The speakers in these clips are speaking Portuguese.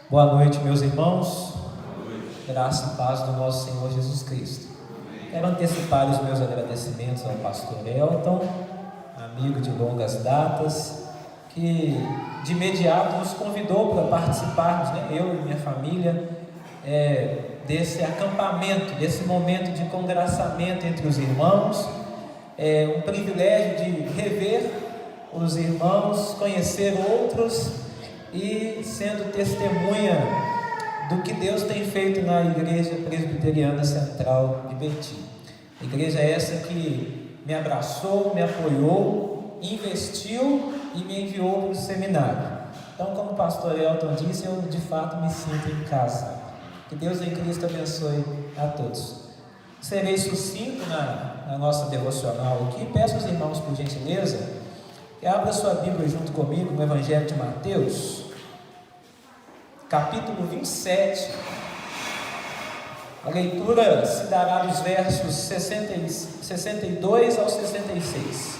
Boa noite, meus irmãos. Graça e paz do nosso Senhor Jesus Cristo. Quero antecipar os meus agradecimentos ao pastor Elton, amigo de longas datas, que de imediato nos convidou para participarmos, eu e minha família, desse acampamento, desse momento de congraçamento entre os irmãos. É um privilégio de rever os irmãos, conhecer outros e sendo testemunha do que Deus tem feito na Igreja Presbiteriana Central de Betim. Igreja essa que me abraçou, me apoiou, investiu e me enviou para o seminário. Então, como o pastor Elton disse, eu de fato me sinto em casa. Que Deus em Cristo abençoe a todos. Serei sucinto na nossa devocional aqui. Peço aos irmãos, por gentileza, que abra sua Bíblia junto comigo no Evangelho de Mateus, capítulo 27. A leitura se dará dos versos 62 ao 66.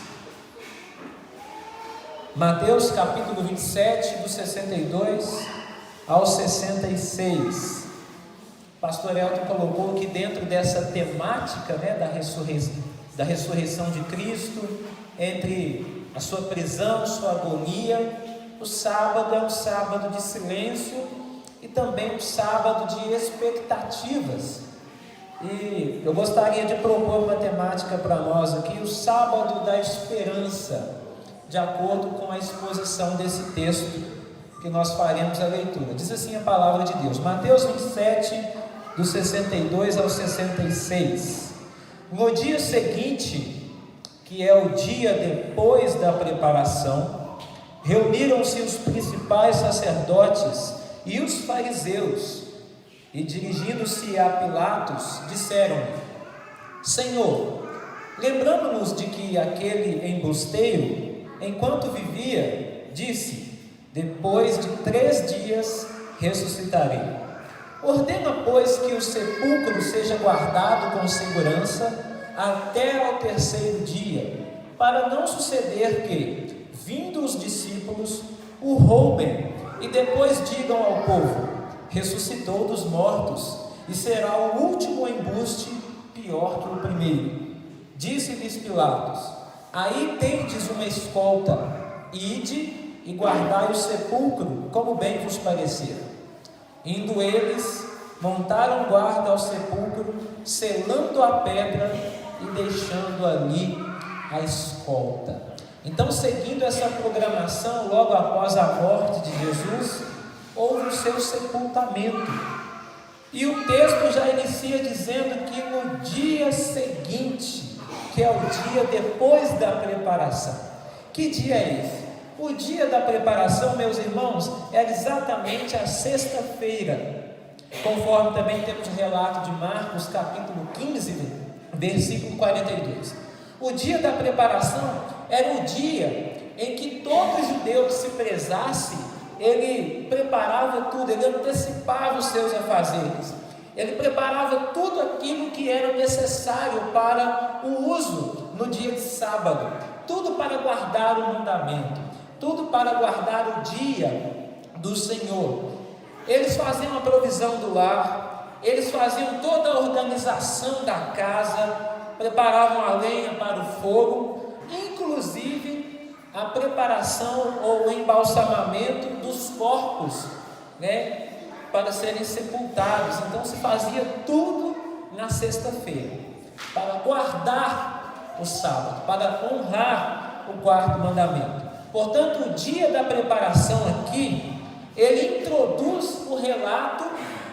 Mateus capítulo 27, do 62 ao 66. O pastor Elton colocou que dentro dessa temática, da ressurreição de Cristo, entre a sua prisão, sua agonia, o sábado é um sábado de silêncio e também um sábado de expectativas. E eu gostaria de propor uma temática para nós aqui, o sábado da esperança, de acordo com a exposição desse texto que nós faremos a leitura. Diz assim a palavra de Deus, Mateus 27, do 62 ao 66. No dia seguinte, que é o dia depois da preparação, reuniram-se os principais sacerdotes e os fariseus, e dirigindo-se a Pilatos, disseram-lhe: Senhor, lembrando-nos de que aquele embusteiro, enquanto vivia, disse: depois de 3 dias ressuscitarei. Ordena, pois, que o sepulcro seja guardado com segurança até ao 3º dia, para não suceder que, vindo os discípulos, o roubem e depois digam ao povo: ressuscitou dos mortos, e será o último embuste pior que o primeiro. Disse-lhes Pilatos: aí tendes uma escolta, ide e guardai o sepulcro, como bem vos parecer. Indo eles, montaram guarda ao sepulcro, selando a pedra e deixando ali a escolta. Então, seguindo essa programação, logo após a morte de Jesus, houve o seu sepultamento. E o texto já inicia dizendo que no dia seguinte, que é o dia depois da preparação. Que dia é esse? O dia da preparação, meus irmãos, era exatamente a sexta-feira, conforme também temos o relato de Marcos, capítulo 15, versículo 42. O dia da preparação era o dia em que todo judeu que se prezasse, ele preparava tudo, ele antecipava os seus afazeres, ele preparava tudo aquilo que era necessário para o uso no dia de sábado, tudo para guardar o mandamento, tudo para guardar o dia do Senhor. Eles faziam a provisão do lar, eles faziam toda a organização da casa, preparavam a lenha para o fogo, inclusive a preparação ou o embalsamamento dos corpos, para serem sepultados. Então se fazia tudo na sexta-feira, para guardar o sábado, para honrar o 4º mandamento. Portanto, o dia da preparação aqui, ele introduz o relato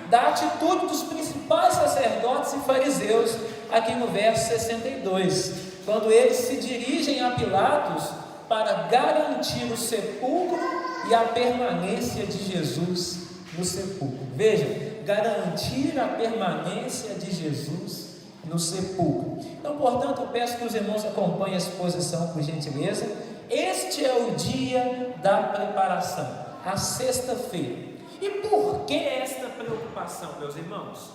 da atitude dos principais sacerdotes e fariseus, aqui no verso 62, quando eles se dirigem a Pilatos para garantir o sepulcro e a permanência de Jesus no sepulcro. Veja, garantir a permanência de Jesus no sepulcro. Então, portanto, eu peço que os irmãos acompanhem a exposição, por gentileza. Este é o dia da preparação, a sexta-feira. E por que esta preocupação, meus irmãos?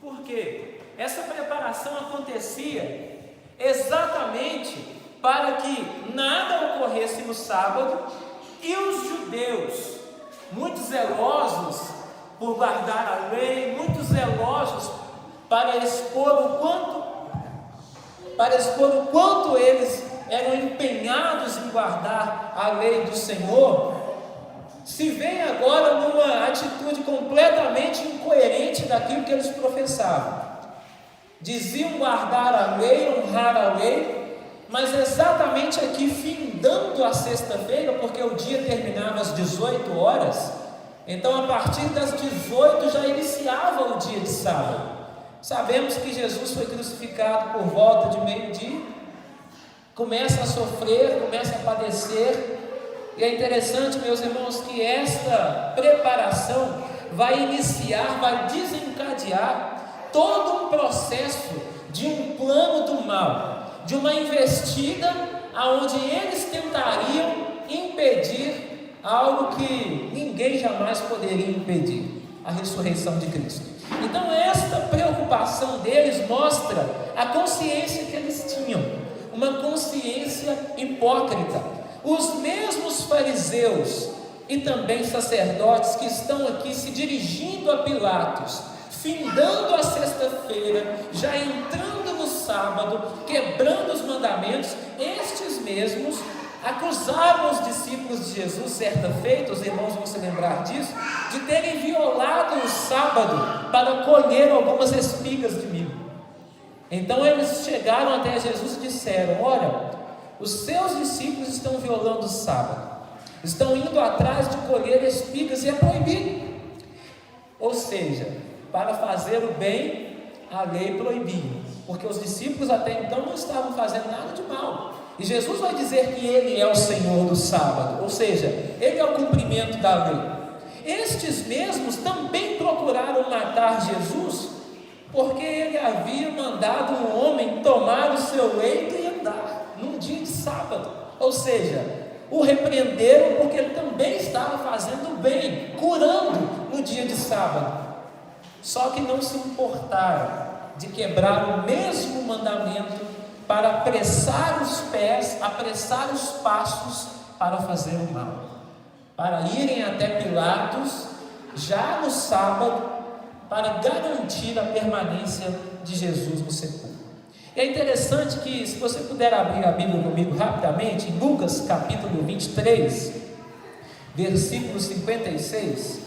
Porque essa preparação acontecia exatamente para que nada ocorresse no sábado e os judeus muito zelosos por guardar a lei, muito zelosos para expor o quanto eles eram empenhados em guardar a lei do Senhor, se veem agora numa atitude completamente incoerente daquilo que eles professavam. Diziam guardar a lei, honrar a lei, mas exatamente aqui, findando a sexta-feira, porque o dia terminava às 18 horas, então a partir das 18 já iniciava o dia de sábado. Sabemos que Jesus foi crucificado por volta de meio-dia, começa a sofrer, começa a padecer, e é interessante, meus irmãos, que esta preparação vai iniciar, vai desencadear todo um processo de um plano do mal, de uma investida aonde eles tentariam impedir algo que ninguém jamais poderia impedir: a ressurreição de Cristo. Então esta preocupação deles mostra a consciência que eles tinham, uma consciência hipócrita. Os mesmos fariseus e também sacerdotes que estão aqui se dirigindo a Pilatos, findando a sexta-feira, já entrando no sábado, quebrando os mandamentos, estes mesmos acusaram os discípulos de Jesus certa feita, os irmãos vão se lembrar disso, de terem violado o sábado para colher algumas espigas de milho. Então eles chegaram até Jesus e disseram: olha, os seus discípulos estão violando o sábado, estão indo atrás de colher espigas e é proibido. Ou seja, para fazer o bem, a lei proibia, porque os discípulos até então não estavam fazendo nada de mal, e Jesus vai dizer que Ele é o Senhor do sábado, ou seja, Ele é o cumprimento da lei. Estes mesmos também procuraram matar Jesus, porque Ele havia mandado um homem tomar o seu leito e andar num dia de sábado, ou seja, o repreenderam porque ele também estava fazendo bem, curando no dia de sábado. Só que não se importaram de quebrar o mesmo mandamento para apressar os pés, apressar os passos para fazer o mal, para irem até Pilatos já no sábado, para garantir a permanência de Jesus no sepulcro. É interessante que, se você puder abrir a Bíblia comigo rapidamente, em Lucas capítulo 23, versículo 56,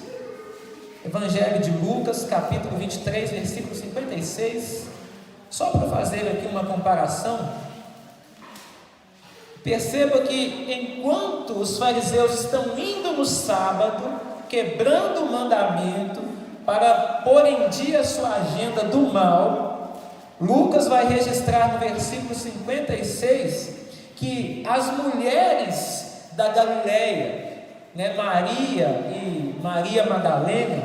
Evangelho de Lucas capítulo 23, versículo 56, só para fazer aqui uma comparação, perceba que enquanto os fariseus estão indo no sábado, quebrando o mandamento, para pôr em dia a sua agenda do mal, Lucas vai registrar no versículo 56 que as mulheres da Galileia, Maria e Maria Madalena,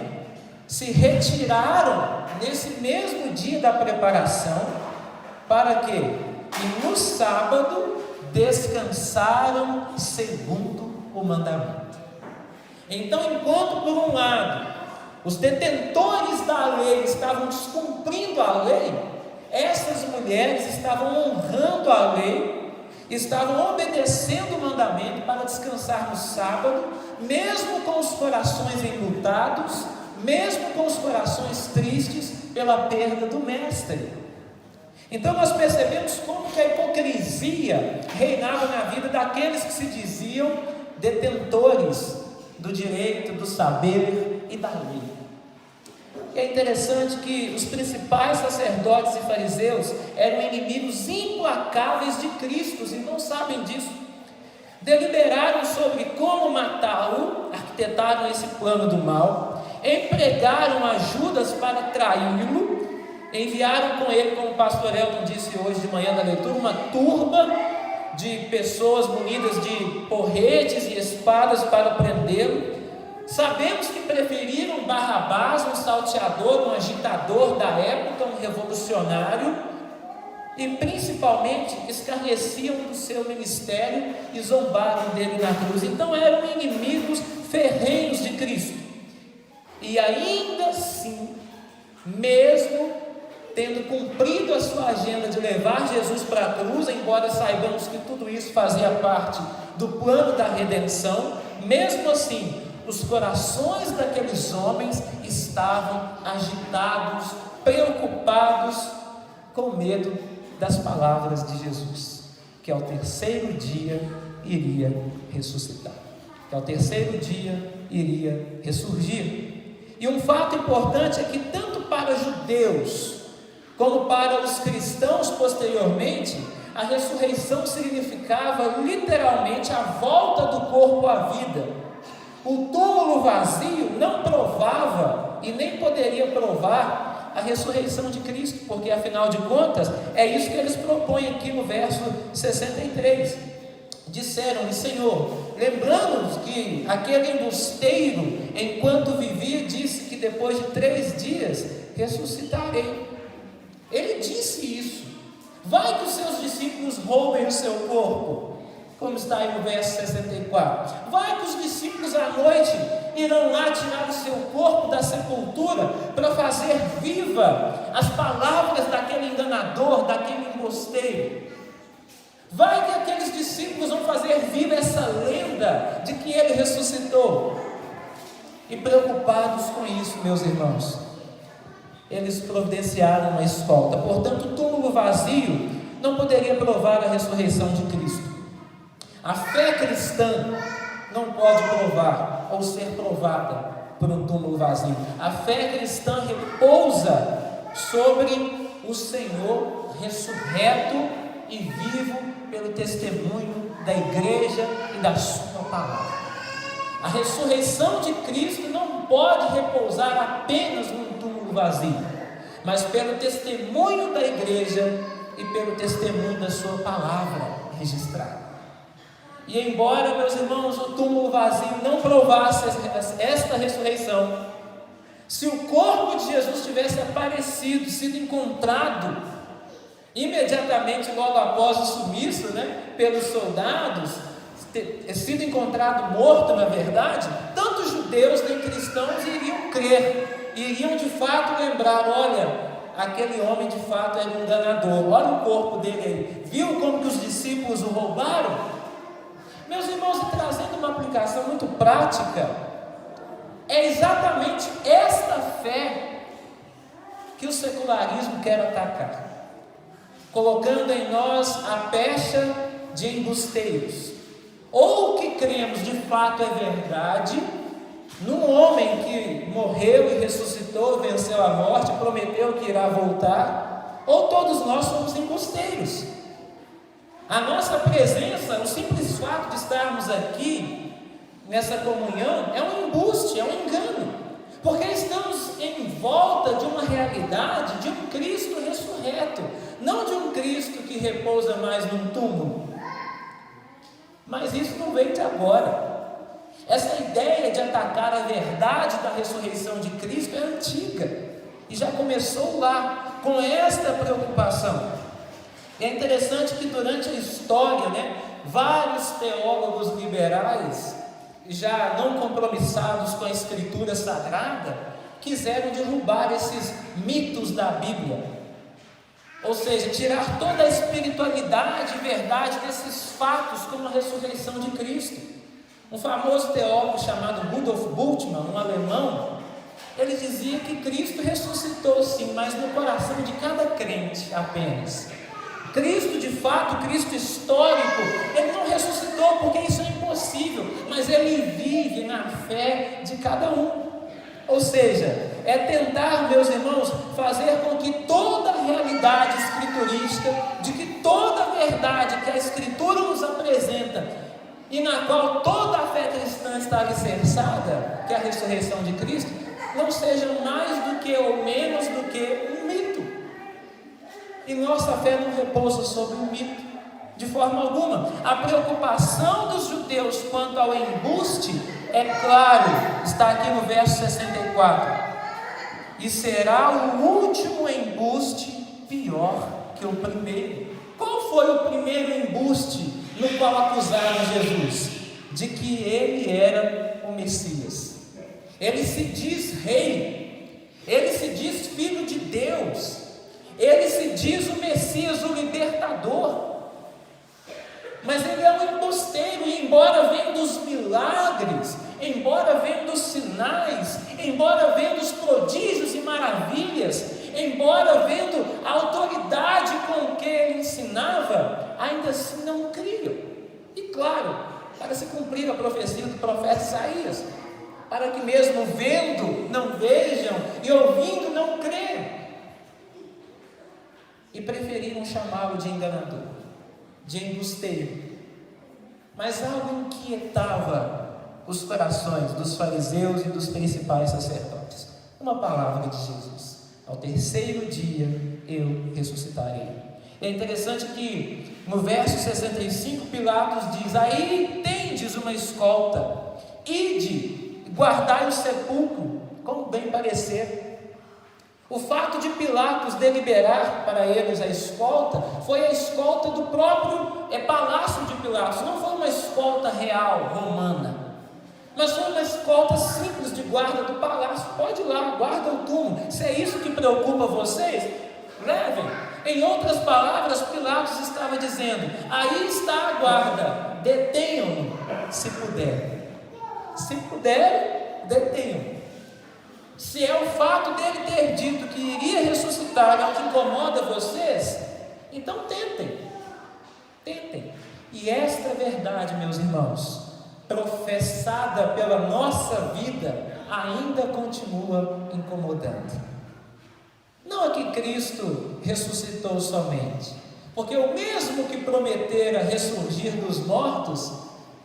se retiraram nesse mesmo dia da preparação, para quê? E no sábado descansaram segundo o mandamento. Então, enquanto por um lado os detentores da lei estavam descumprindo a lei, essas mulheres estavam honrando a lei, estavam obedecendo o mandamento para descansar no sábado, mesmo com os corações enlutados, mesmo com os corações tristes pela perda do mestre. Então nós percebemos como que a hipocrisia reinava na vida daqueles que se diziam detentores do direito, do saber e da lei. E é interessante que os principais sacerdotes e fariseus eram inimigos implacáveis de Cristo, e não sabem disso. Deliberaram sobre como matá-lo, arquitetaram esse plano do mal, empregaram ajudas para traí-lo, enviaram com ele, como o pastor Elton disse hoje de manhã na leitura, uma turba de pessoas munidas de porretes e espadas para prendê-lo. Sabemos que preferiram Barrabás, um salteador, um agitador da época, um revolucionário, e principalmente escarneciam do seu ministério e zombaram dele na cruz. Então eram inimigos ferrenhos de Cristo. E ainda assim, mesmo tendo cumprido a sua agenda de levar Jesus para a cruz, embora saibamos que tudo isso fazia parte do plano da redenção, mesmo assim, os corações daqueles homens estavam agitados, preocupados, com medo das palavras de Jesus, que ao terceiro dia iria ressuscitar, que ao terceiro dia iria ressurgir. E um fato importante é que tanto para judeus como para os cristãos posteriormente, a ressurreição significava literalmente a volta do corpo à vida. O túmulo vazio não provava e nem poderia provar a ressurreição de Cristo, porque afinal de contas é isso que eles propõem aqui no verso 63. Disseram-lhe: Senhor, lembrando-nos que aquele embusteiro, enquanto vivia, disse que depois de 3 dias ressuscitarei. Ele disse isso. Vai que os seus discípulos roubem o seu corpo, como está aí no verso 64. Vai que os discípulos à noite irão lá tirar o seu corpo da sepultura para fazer viva as palavras daquele enganador, daquele embusteiro. Vai que aqueles discípulos vão fazer viva essa lenda de que ele ressuscitou. E preocupados com isso, meus irmãos, eles providenciaram uma escolta. Portanto, o túmulo vazio não poderia provar a ressurreição de Cristo. A fé cristã não pode provar ou ser provada por um túmulo vazio. A fé cristã repousa sobre o Senhor ressurreto e vivo pelo testemunho da igreja e da sua palavra. A ressurreição de Cristo não pode repousar apenas num túmulo vazio, mas pelo testemunho da igreja e pelo testemunho da sua palavra registrada. E embora, meus irmãos, o túmulo vazio não provasse esta ressurreição, se o corpo de Jesus tivesse aparecido, sido encontrado imediatamente logo após o sumiço, pelos soldados, sido encontrado morto, na verdade, tanto judeus nem cristãos iriam crer, iriam de fato lembrar: olha, aquele homem de fato era um enganador, olha o corpo dele aí, viu como que os discípulos o roubaram? Meus irmãos, e trazendo uma aplicação muito prática, é exatamente esta fé que o secularismo quer atacar, colocando em nós a pecha de embusteiros. Ou que cremos de fato é verdade, num homem que morreu e ressuscitou, venceu a morte, prometeu que irá voltar, ou todos nós somos embusteiros. A nossa presença, o simples fato de estarmos aqui nessa comunhão é um embuste, é um engano, porque estamos em volta de uma realidade de um Cristo ressurreto, não de um Cristo que repousa mais num túmulo. Mas isso não veio de agora. Essa ideia de atacar a verdade da ressurreição de Cristo é antiga e já começou lá com esta preocupação. E é interessante que durante a história, vários teólogos liberais, já não compromissados com a Escritura Sagrada, quiseram derrubar esses mitos da Bíblia. Ou seja, tirar toda a espiritualidade e verdade desses fatos, como a ressurreição de Cristo. Um famoso teólogo chamado Rudolf Bultmann, um alemão, ele dizia que Cristo ressuscitou sim, mas no coração de cada crente apenas. Cristo de fato, Cristo histórico, ele não ressuscitou porque isso é impossível, mas ele vive na fé de cada um. Ou seja, é tentar, meus irmãos, fazer com que toda a realidade escriturística, de que toda a verdade que a Escritura nos apresenta, e na qual toda a fé cristã está alicerçada, que é a ressurreição de Cristo, não seja mais do que ou menos do que um mito. E nossa fé não repousa sobre um mito, de forma alguma. A preocupação dos judeus quanto ao embuste, é claro, está aqui no verso 64. E será o último embuste pior que o primeiro. Qual foi o primeiro embuste no qual acusaram Jesus? De que ele era o Messias. Ele se diz rei, ele se diz filho de Deus, ele se diz o Messias, o libertador. Mas ele é um embusteiro, e embora venha dos milagres, embora venha sinais, embora vendo os prodígios e maravilhas, embora vendo a autoridade com que ele ensinava, ainda assim não criam. E claro, para se cumprir a profecia do profeta Isaías, para que mesmo vendo não vejam e ouvindo não creiam, e preferiram chamá-lo de enganador, de embusteiro. Mas algo inquietava os corações dos fariseus e dos principais sacerdotes. Uma palavra de Jesus: ao terceiro dia eu ressuscitarei. É interessante que no verso 65 Pilatos diz: aí tendes uma escolta, ide, guardai o sepulcro, como bem parecer. O fato de Pilatos deliberar para eles a escolta foi a escolta do próprio palácio de Pilatos. Não foi uma escolta real, romana, mas foi uma escolta simples de guarda do palácio. Pode ir lá, guarda o túmulo. Se é isso que preocupa vocês, levem. Em outras palavras, Pilatos estava dizendo: aí está a guarda, detenham-no se puderem. Se puderem, detenham. Se é o fato dele ter dito que iria ressuscitar é o que incomoda vocês, então tentem. E esta verdade, meus irmãos, professada pela nossa vida, ainda continua incomodando. Não é que Cristo ressuscitou somente, porque o mesmo que prometera ressurgir dos mortos,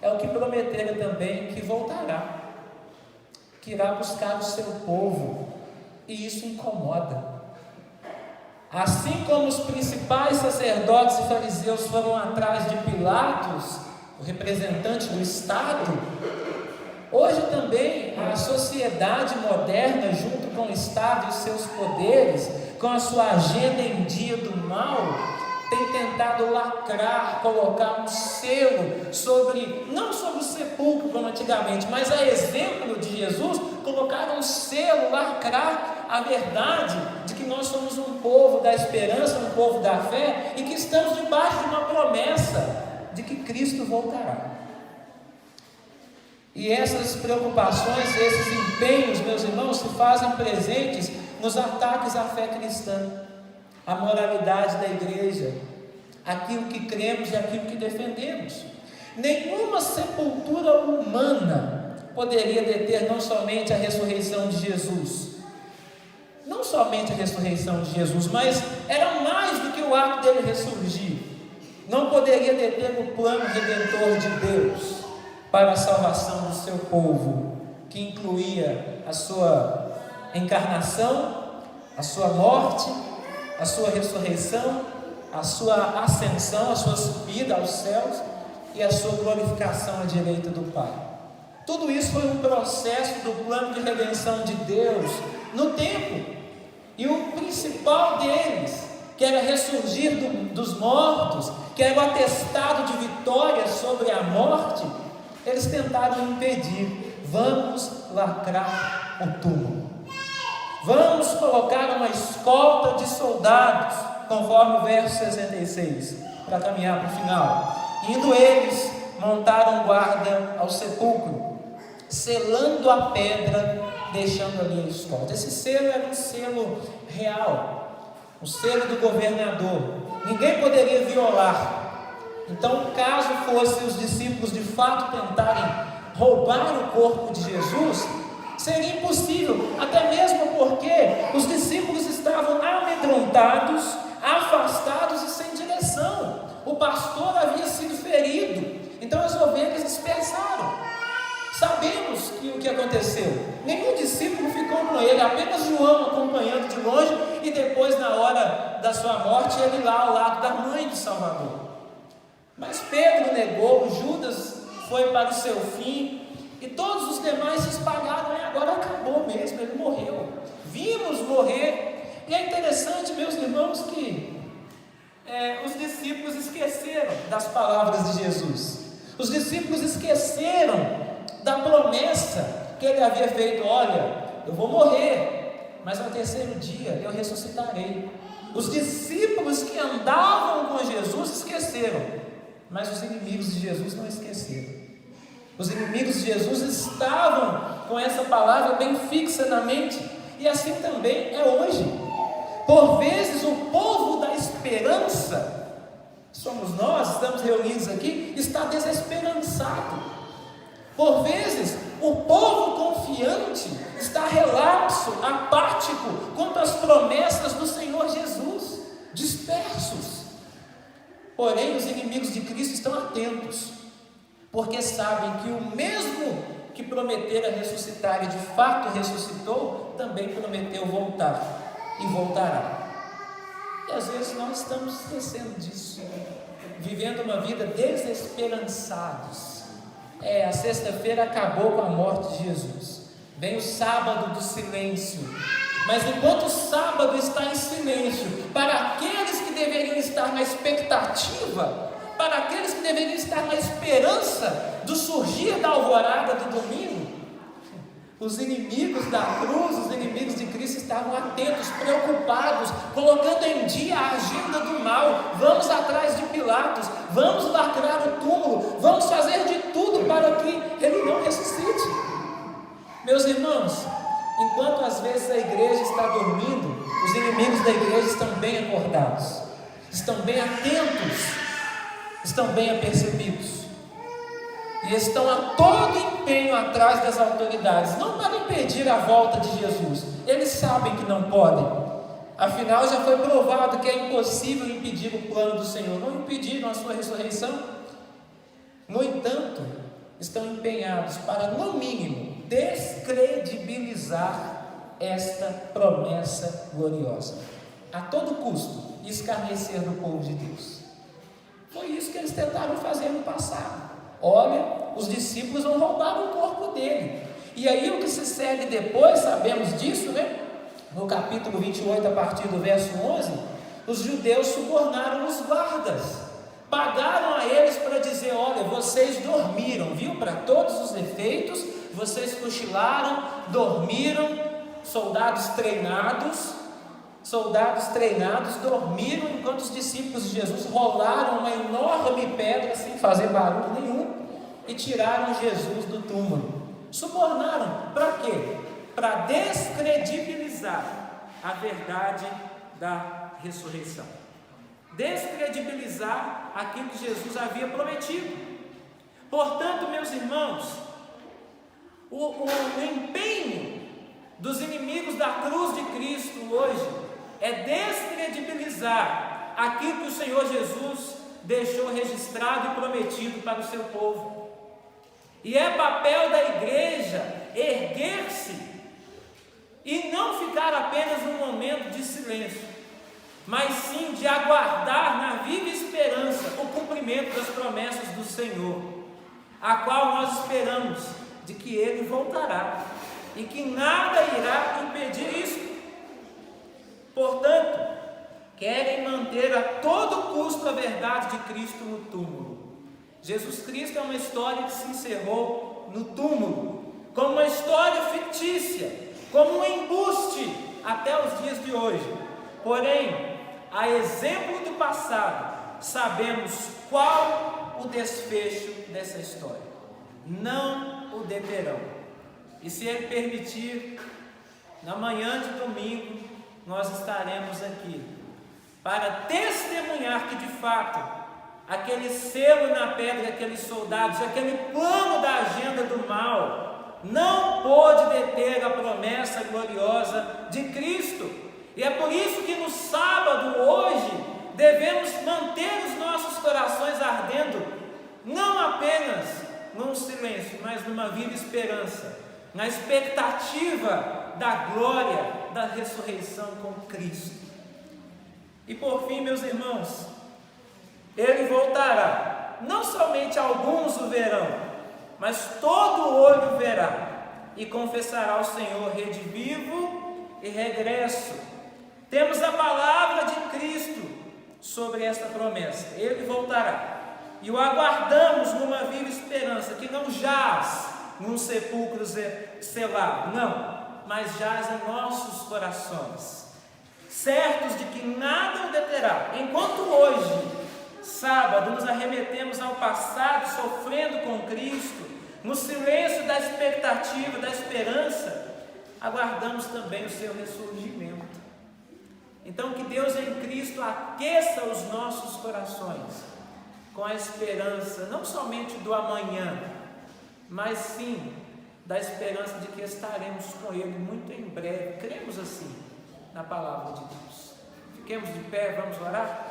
é o que prometera também que voltará, que irá buscar o seu povo, e isso incomoda. Assim como os principais sacerdotes e fariseus foram atrás de Pilatos, o representante do Estado, hoje também a sociedade moderna, junto com o Estado e os seus poderes, com a sua agenda em dia do mal, tem tentado lacrar, colocar um selo sobre, não sobre o sepulcro como antigamente, mas a exemplo de Jesus, colocar um selo, lacrar a verdade de que nós somos um povo da esperança, um povo da fé, e que estamos debaixo de uma promessa de que Cristo voltará. E essas preocupações, esses empenhos, meus irmãos, se fazem presentes nos ataques à fé cristã, à moralidade da igreja, aquilo que cremos e aquilo que defendemos. Nenhuma sepultura humana poderia deter não somente a ressurreição de Jesus, mas era mais do que o ato dele ressurgir. Não poderia deter o plano redentor de Deus para a salvação do seu povo, que incluía a sua encarnação, a sua morte, a sua ressurreição, a sua ascensão, a sua subida aos céus e a sua glorificação à direita do Pai. Tudo isso foi um processo do plano de redenção de Deus no tempo, e o principal deles, que era ressurgir dos mortos, que era o atestado de vitória sobre a morte, eles tentaram impedir. Vamos lacrar o túmulo, vamos colocar uma escolta de soldados, conforme o verso 66, para caminhar para o final. Indo eles, montaram guarda ao sepulcro, selando a pedra, deixando ali a escolta. Esse selo era um selo real, o selo do governador, ninguém poderia violar. Então, caso fossem os discípulos de fato tentarem roubar o corpo de Jesus, seria impossível, até mesmo porque os discípulos estavam amedrontados, afastados e sem direção. O pastor havia sido ferido, então as ovelhas dispersaram. Sabemos que o que aconteceu, nenhum discípulo ficou com ele, apenas João acompanhando de longe, e depois, na hora da sua morte, ele lá ao lado da mãe do Salvador. Mas Pedro negou, Judas foi para o seu fim, e todos os demais se espalharam. E agora acabou mesmo, ele morreu, vimos morrer. E é interessante, meus irmãos, que os discípulos esqueceram das palavras de Jesus. Os discípulos esqueceram da promessa que ele havia feito: olha, eu vou morrer, mas ao terceiro dia eu ressuscitarei. Os discípulos que andavam com Jesus esqueceram, mas os inimigos de Jesus não esqueceram. Os inimigos de Jesus estavam com essa palavra bem fixa na mente, e assim também é hoje. Por vezes o povo da esperança, somos nós, estamos reunidos aqui, está desesperançado. Por vezes o povo confiante está relapso, apático quanto às promessas do Senhor Jesus, dispersos. Porém, os inimigos de Cristo estão atentos, porque sabem que o mesmo que prometera ressuscitar e de fato ressuscitou, também prometeu voltar e voltará. E às vezes nós estamos esquecendo disso, vivendo uma vida desesperançados. A sexta-feira acabou com a morte de Jesus, vem o sábado do silêncio, mas enquanto o sábado está em silêncio, para aqueles que deveriam estar na expectativa, para aqueles que deveriam estar na esperança do surgir da alvorada do domingo, os inimigos da cruz, os inimigos de Cristo estavam atentos, preocupados, colocando em dia a agenda do mal. Vamos atrás de Pilatos, vamos lacrar o túmulo, vamos fazer de tudo para que ele não ressuscite. Meus irmãos, enquanto às vezes a igreja está dormindo, os inimigos da igreja estão bem acordados, estão bem atentos, estão bem apercebidos, e estão a todo empenho atrás das autoridades, não para impedir a volta de Jesus. Eles sabem que não podem, afinal já foi provado que é impossível impedir o plano do Senhor. Não impediram a sua ressurreição. No entanto, estão empenhados para, no mínimo, descredibilizar esta promessa gloriosa, a todo custo, escarnecer do povo de Deus. Foi isso que eles tentaram fazer no passado. Olha, os discípulos vão roubar o corpo dele. E aí o que se segue depois, sabemos disso, né? No capítulo 28, a partir do verso 11, os judeus subornaram os guardas, pagaram a eles para dizer: olha, vocês dormiram, viu? Para todos os efeitos, vocês cochilaram, dormiram. Soldados treinados dormiram enquanto os discípulos de Jesus rolaram uma enorme pedra sem fazer barulho nenhum e tiraram Jesus do túmulo. Subornaram para quê? Para descredibilizar a verdade da ressurreição, descredibilizar aquilo que Jesus havia prometido. Portanto, meus irmãos, o empenho dos inimigos da cruz de Cristo hoje é descredibilizar aquilo que o Senhor Jesus deixou registrado e prometido para o seu povo. E é papel da igreja erguer-se e não ficar apenas num momento de silêncio, mas sim de aguardar na viva esperança o cumprimento das promessas do Senhor, a qual nós esperamos de que Ele voltará e que nada irá impedir isso. Portanto, querem manter a todo custo a verdade de Cristo no túmulo. Jesus Cristo é uma história que se encerrou no túmulo, como uma história fictícia, como um embuste até os dias de hoje. Porém, a exemplo do passado, sabemos qual o desfecho dessa história. Não o deterão. E se Ele permitir, na manhã de domingo, nós estaremos aqui para testemunhar que de fato aquele selo na pedra daqueles soldados, aquele plano da agenda do mal, não pôde deter a promessa gloriosa de Cristo. E é por isso que no sábado, hoje, devemos manter os nossos corações ardendo, não apenas num silêncio, mas numa viva esperança, na expectativa da glória da ressurreição com Cristo. E por fim, meus irmãos, Ele voltará. Não somente alguns o verão, mas todo olho verá e confessará ao Senhor redivivo e regresso. Temos a palavra de Cristo sobre esta promessa. Ele voltará e o aguardamos numa viva esperança que não jaz num sepulcro selado, não, mas jaz em nossos corações, certos de que nada o deterá. Enquanto hoje, sábado, nos arremetemos ao passado, sofrendo com Cristo, No silêncio da expectativa, da esperança, aguardamos também o seu ressurgimento. Então, que Deus em Cristo aqueça os nossos corações com a esperança, não somente do amanhã, mas sim da esperança de que estaremos com Ele muito em breve. Cremos assim na palavra de Deus. Fiquemos de pé, vamos orar?